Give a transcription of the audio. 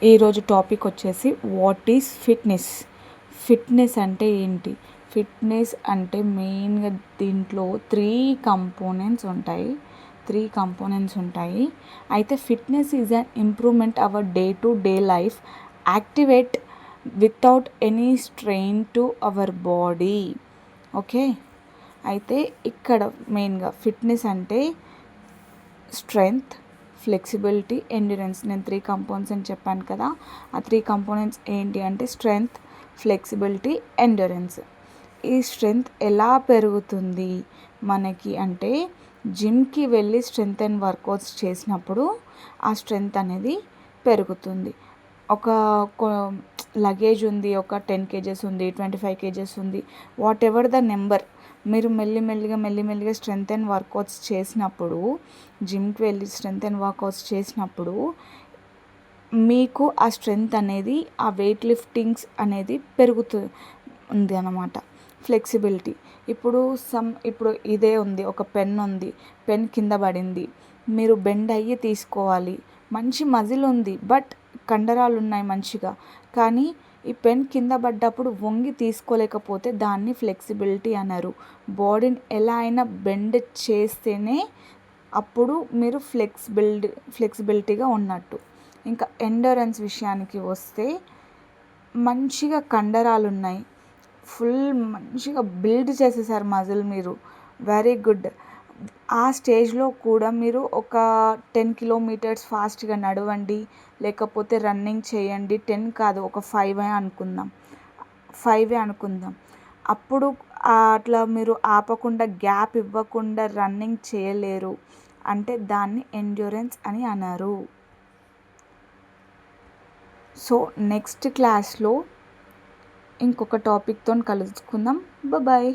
ఈరోజు టాపిక్ వచ్చేసి what is fitness. Fitness అంటే ఏంటి? ఫిట్నెస్ అంటే మెయిన్గా దీంట్లో త్రీ కంపోనెంట్స్ ఉంటాయి. అయితే fitness is an improvement hour day to day life activate without any strain to our body. Okay, అయితే ఇక్కడ మెయిన్గా ఫిట్నెస్ అంటే స్ట్రెంగ్త్, ఫ్లెక్సిబిలిటీ, ఎండ్యూరెన్స్. నేను 3 కంపోనెంట్స్ అని చెప్పాను కదా. ఆ 3 కంపోనెంట్స్ ఏంటి అంటే స్ట్రెంగ్త్, ఫ్లెక్సిబిలిటీ, ఎండ్యూరెన్స్. ఈ స్ట్రెంగ్త్ ఎలా పెరుగుతుంది మనకి అంటే జిమ్కి వెళ్ళి స్ట్రెంగ్త్ అండ్ వర్కౌట్స్ చేసినప్పుడు ఆ స్ట్రెంగ్త్ అనేది పెరుగుతుంది. ఒక లగేజ్ ఉంది, ఒక 10 kgs ఉంది, 25 kgs ఉంది, వాట్ ఎవర్ ద నెంబర్, మీరు మెల్లిమెల్లిగా స్ట్రెంగ్త్ అండ్ వర్కౌట్స్ చేసినప్పుడు, జిమ్కి వెళ్ళి స్ట్రెంగ్త్ అండ్ వర్కౌట్స్ చేసినప్పుడు మీకు ఆ స్ట్రెంగ్త్ అనేది, ఆ వెయిట్ లిఫ్టింగ్స్ అనేది పెరుగుతుంది అన్నమాట. ఫ్లెక్సిబిలిటీ, ఇప్పుడు ఇదే ఉంది, ఒక పెన్ ఉంది, పెన్ కింద పడింది, మీరు బెండ్ అయ్యి తీసుకోవాలి. మంచి మజిల్ ఉంది, బట్ కండరాలు ఉన్నాయి మంచిగా, కానీ ఈ పెన్ కింద పడ్డప్పుడు వంగి తీసుకోలేకపోతే దాన్ని ఫ్లెక్సిబిలిటీ అన్నారు. బాడీని ఎలా అయినా బెండ్ చేస్తేనే అప్పుడు మీరు ఫ్లెక్సిబిలిటీగా ఉన్నట్టు. ఇంకా ఎండ్యూరెన్స్ విషయానికి వస్తే మంచిగా కండరాలు ఉన్నాయి, ఫుల్ మంచిగా బిల్డ్ చేసేసారు మజిల్ మీరు, వెరీ గుడ్. ఆ స్టేజ్లో కూడా మీరు ఒక 10 kilometers ఫాస్ట్గా నడవండి, లేకపోతే రన్నింగ్ చేయండి. 10 కాదు, ఒక 5 అనుకుందాం. అప్పుడు అట్లా మీరు ఆపకుండా, గ్యాప్ ఇవ్వకుండా రన్నింగ్ చేయలేరు అంటే దాన్ని ఎండ్యూరెన్స్ అని అన్నారు. సో నెక్స్ట్ క్లాస్లో ఇంకొక టాపిక్తో కలుసుకుందాం. బాయ్.